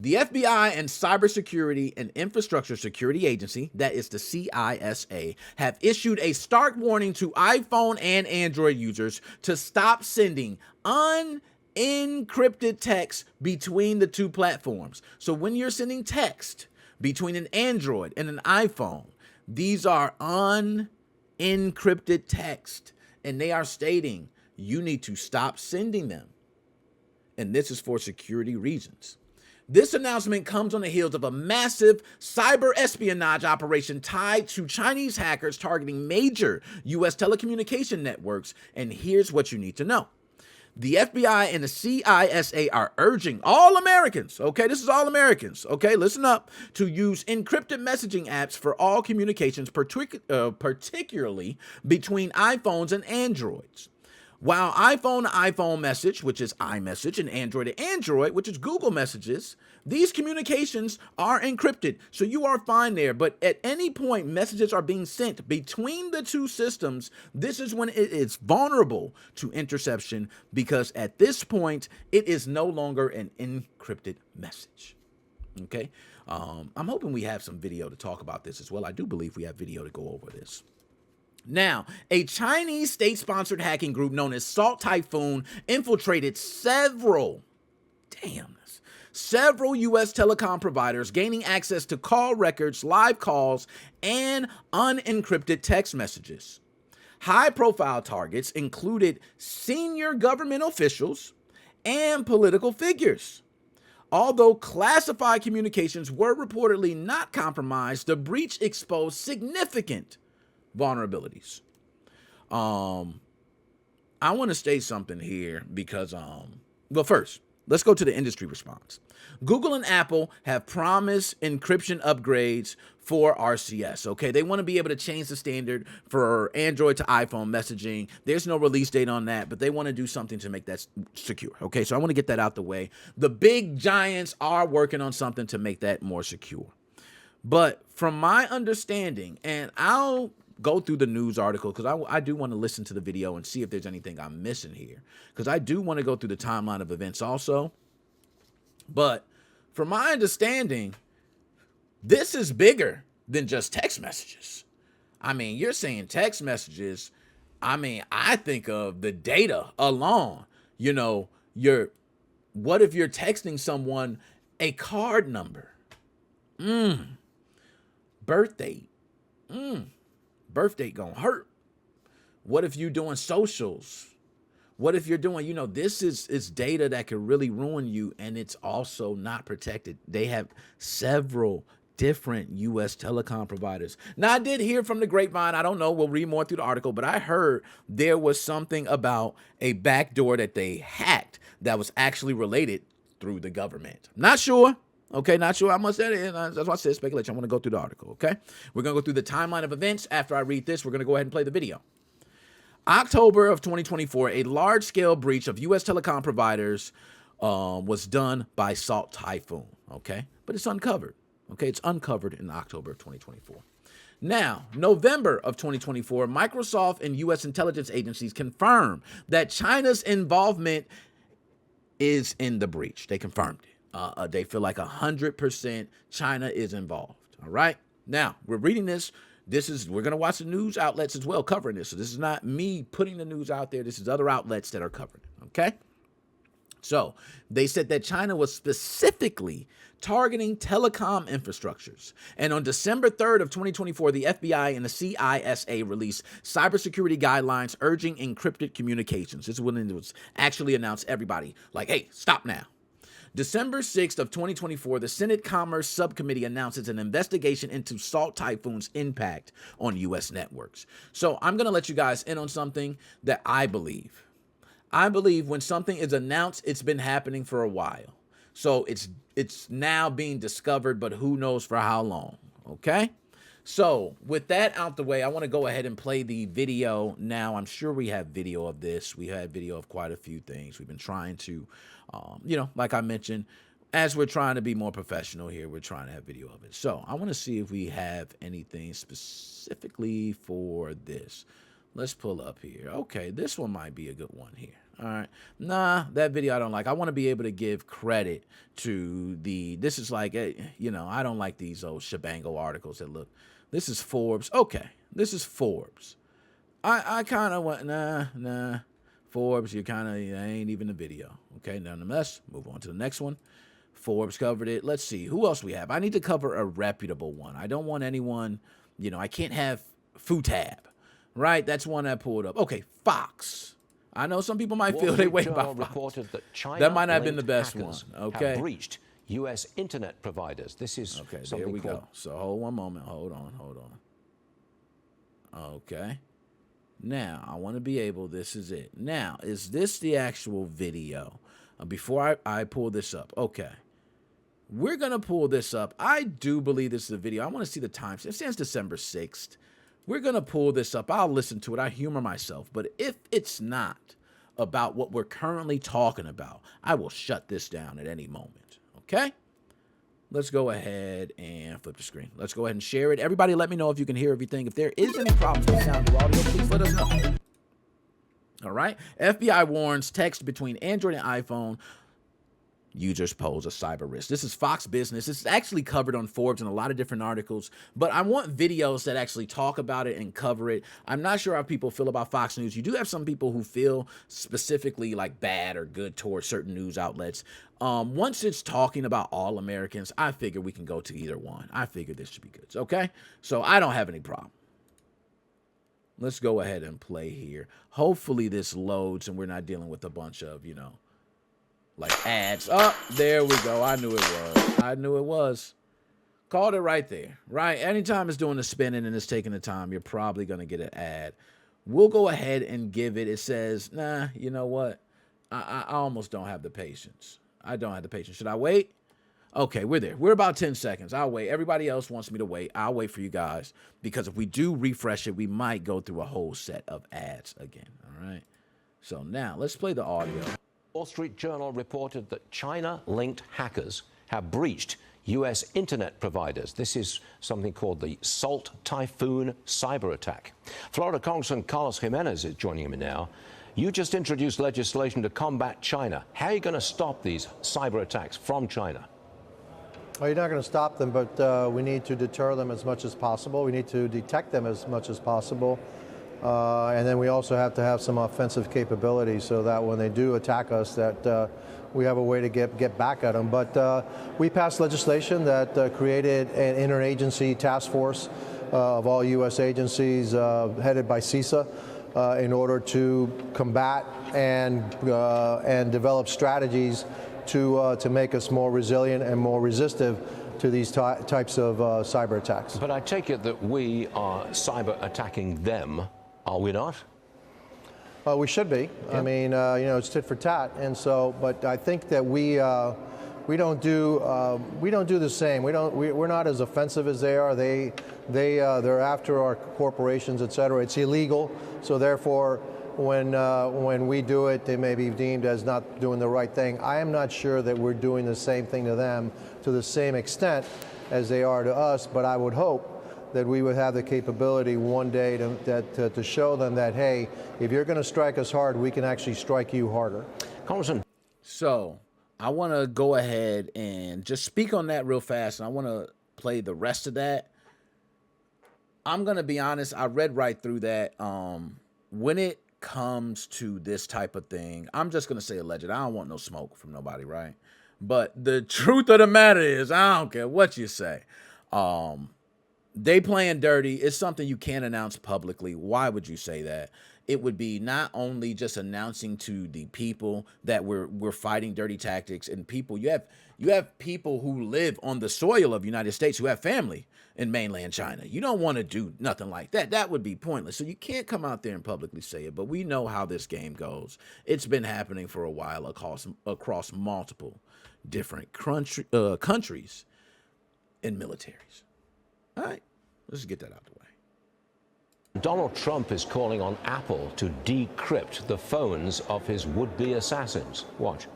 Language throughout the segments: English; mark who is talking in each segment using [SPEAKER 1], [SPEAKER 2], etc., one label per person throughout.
[SPEAKER 1] The FBI and Cybersecurity and Infrastructure Security Agency, that is the CISA, have issued a stark warning to iPhone and Android users to stop sending unencrypted text between the two platforms. So when you're sending text between an Android and an iPhone, these are unencrypted text, and they are stating you need to stop sending them. And this is for security reasons. This announcement comes on the heels of a massive cyber espionage operation tied to Chinese hackers targeting major U.S. telecommunication networks. And here's what you need to know. The FBI and the CISA are urging all Americans, okay, this is all Americans, okay, listen up, to use encrypted messaging apps for all communications, particularly between iPhones and Androids. While iPhone to iPhone message, which is iMessage, and Android to Android, which is Google Messages, these communications are encrypted, so you are fine there. But at any point, messages are being sent between the two systems. This is when it is vulnerable to interception, because at this point, it is no longer an encrypted message. Okay? I'm hoping we have some video to talk about this as well. I do believe we have video to go over this. Now, a Chinese state-sponsored hacking group known as Salt Typhoon infiltrated several U.S. telecom providers, gaining access to call records, live calls, and unencrypted text messages. High-profile targets included senior government officials and political figures. Although classified communications were reportedly not compromised, the breach exposed significant vulnerabilities. I want to state something here because, well, first, let's go to the industry response. Google and Apple have promised encryption upgrades for RCS, okay? They want to be able to change the standard for Android to iPhone messaging. There's no release date on that, but they want to do something to make that secure, okay? So I want to get that out the way. The big giants are working on something to make that more secure. But from my understanding, and I'll go through the news article because I do want to listen to the video and see if there's anything I'm missing here, because I do want to go through the timeline of events also. But from my understanding, this is bigger than just text messages. I mean, you're saying text messages. I mean, I think of the data alone. You know, what if you're texting someone a card number? Birthday. Birthday gonna hurt. What if you're doing socials? What if you're doing, this is data that could really ruin you, and it's also not protected. They have several different U.S. telecom providers. Now, I did hear from the grapevine, I don't know, we'll read more through the article, but I heard there was something about a backdoor that they hacked that was actually related through the government. Not sure. Okay, not sure how much that is. That's why I said speculation. I want to go through the article, okay? We're going to go through the timeline of events. After I read this, we're going to go ahead and play the video. October of 2024, a large-scale breach of U.S. telecom providers was done by Salt Typhoon, okay? But it's uncovered, okay? It's uncovered in October of 2024. Now, November of 2024, Microsoft and U.S. intelligence agencies confirmed that China's involvement is in the breach. They confirmed it. They feel like 100% China is involved, all right? Now, we're reading this. We're going to watch the news outlets as well covering this. So this is not me putting the news out there. This is other outlets that are covering it, okay? So they said that China was specifically targeting telecom infrastructures. And on December 3rd of 2024, the FBI and the CISA released cybersecurity guidelines urging encrypted communications. This is when it was actually announced to everybody, like, hey, stop now. December 6th of 2024, the Senate Commerce Subcommittee announces an investigation into Salt Typhoon's impact on U.S. networks. So I'm going to let you guys in on something that I believe. I believe when something is announced, it's been happening for a while. So it's now being discovered, but who knows for how long, okay? So with that out the way, I want to go ahead and play the video now. I'm sure we have video of this. We had video of quite a few things. We've been trying to, like I mentioned, as we're trying to be more professional here, we're trying to have video of it. So I want to see if we have anything specifically for this. Let's pull up here. Okay, this one might be a good one here. All right. Nah, that video I don't like. I want to be able to give credit to this is like, you know, I don't like these old shebango articles that look. This is Forbes. Okay. This is Forbes. I kind of went, nah. Forbes, you kind of ain't even a video. Okay. Nonetheless, move on to the next one. Forbes covered it. Let's see. Who else we have? I need to cover a reputable one. I don't want anyone, you know, I can't have FUTAB, right? That's one I pulled up. Okay. Fox. I know some people might feel they wait about Fox. That might not have been the best one. Okay.
[SPEAKER 2] Have breached U.S. internet providers. This is
[SPEAKER 1] okay. There we go. So hold one moment. Hold on. Okay. Now I want to be able. This is it. Now is this the actual video? Before I pull this up. Okay. We're gonna pull this up. I do believe this is a video. I want to see the time. It says December 6th. We're going to pull this up. I'll listen to it. I humor myself. But if it's not about what we're currently talking about, I will shut this down at any moment. Okay? Let's go ahead and flip the screen. Let's go ahead and share it. Everybody let me know if you can hear everything. If there is any problems with sound or audio, please let us know. All right? FBI warns text between Android and iPhone users pose a cyber risk. This is Fox Business. This is actually covered on Forbes and a lot of different articles, but I want videos that actually talk about it and cover it. I'm not sure how people feel about Fox News. You do have some people who feel specifically like bad or good towards certain news outlets. Once it's talking about all Americans, I figure we can go to either one. I figure this should be good. Okay? So I don't have any problem. Let's go ahead and play here. Hopefully this loads and we're not dealing with a bunch of, you know, like ads. Oh, there we go. I knew it was. Called it right there, right? Anytime it's doing the spinning and it's taking the time, you're probably going to get an ad. We'll go ahead and give it. It says, nah, you know what? I almost don't have the patience. I don't have the patience. Should I wait? Okay, we're there. We're about 10 seconds. I'll wait. Everybody else wants me to wait. I'll wait for you guys because if we do refresh it, we might go through a whole set of ads again, all right? So now let's play the audio.
[SPEAKER 2] Wall Street Journal reported that China-linked hackers have breached U.S. internet providers. This is something called the Salt Typhoon cyber attack. Florida Congressman Carlos Jimenez is joining me now. You just introduced legislation to combat China. How are you going to stop these cyber attacks from China?
[SPEAKER 3] Well, you're not going to stop them, but we need to deter them as much as possible. We need to detect them as much as possible. And then we also have to have some offensive capability so that when they do attack us, that we have a way to get back at them. But we passed legislation that created an interagency task force of all U.S. agencies headed by CISA in order to combat and develop strategies to make us more resilient and more resistive to these types of cyber attacks.
[SPEAKER 2] But I take it that we are cyber attacking them. Are we not?
[SPEAKER 3] We should be. Yeah. I mean, you know, it's tit for tat, and so. But I think that we don't do the same. We're not as offensive as they are. They're after our corporations, et cetera. It's illegal. So therefore, when we do it, they may be deemed as not doing the right thing. I am not sure that we're doing the same thing to them to the same extent as they are to us. But I would hope that we would have the capability one day to show them that, hey, if you're going to strike us hard, we can actually strike you harder.
[SPEAKER 2] Congressman.
[SPEAKER 1] So I want to go ahead and just speak on that real fast, and I want to play the rest of that. I'm going to be honest, I read right through that. When it comes to this type of thing, I'm just going to say alleged. I don't want no smoke from nobody, right? But the truth of the matter is, I don't care what you say. They playing dirty. It's something you can't announce publicly. Why would you say that? It would be not only just announcing to the people that we're fighting dirty tactics, and people you have people who live on the soil of the United States who have family in mainland China. You don't want to do nothing like that. That would be pointless. So you can't come out there and publicly say it. But we know how this game goes. It's been happening for a while across multiple different countries and militaries. All right, let's get that out the way.
[SPEAKER 2] Donald Trump is calling on Apple to decrypt the phones of his would-be assassins. Watch.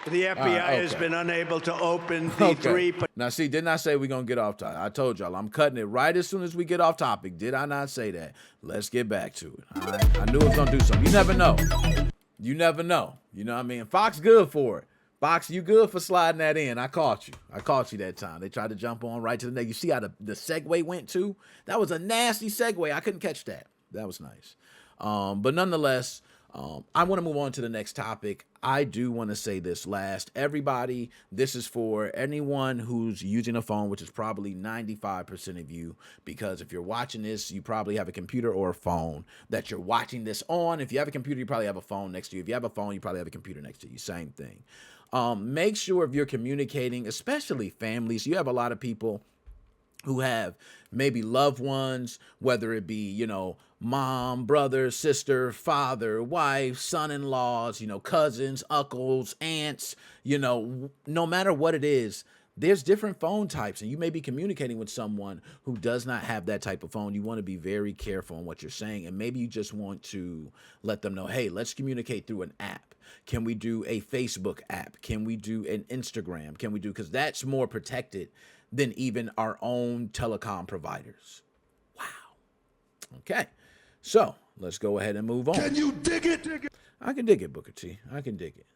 [SPEAKER 4] The FBI has
[SPEAKER 1] okay.
[SPEAKER 4] been unable to open the three.
[SPEAKER 1] Now, see, didn't I say we're going to get off topic? I told y'all I'm cutting it right as soon as we get off topic. Did I not say that? Let's get back to it. All right? I knew it was going to do something. You never know. You never know. You know what I mean? Fox good for it. Fox, you good for sliding that in. I caught you. I caught you that time. They tried to jump on right to the neck. You see how the segue went too? That was a nasty segue. I couldn't catch that. That was nice. But nonetheless, I want to move on to the next topic. I do want to say this last. Everybody, this is for anyone who's using a phone, which is probably 95% of you, because if you're watching this, you probably have a computer or a phone that you're watching this on. If you have a computer, you probably have a phone next to you. If you have a phone, you probably have a computer next to you. Same thing. Make sure if you're communicating, especially families, you have a lot of people who have maybe loved ones, whether it be, you know, mom, brother, sister, father, wife, son-in-laws, you know, cousins, uncles, aunts, you know, no matter what it is, there's different phone types, and you may be communicating with someone who does not have that type of phone. You want to be very careful on what you're saying, and maybe you just want to let them know, hey, let's communicate through an app. Can we do a Facebook app? Can we do an Instagram? Can we do, because that's more protected than even our own telecom providers. Wow. Okay. So let's go ahead and move on.
[SPEAKER 5] Can you dig it?
[SPEAKER 1] I can dig it, Booker T. I can dig it.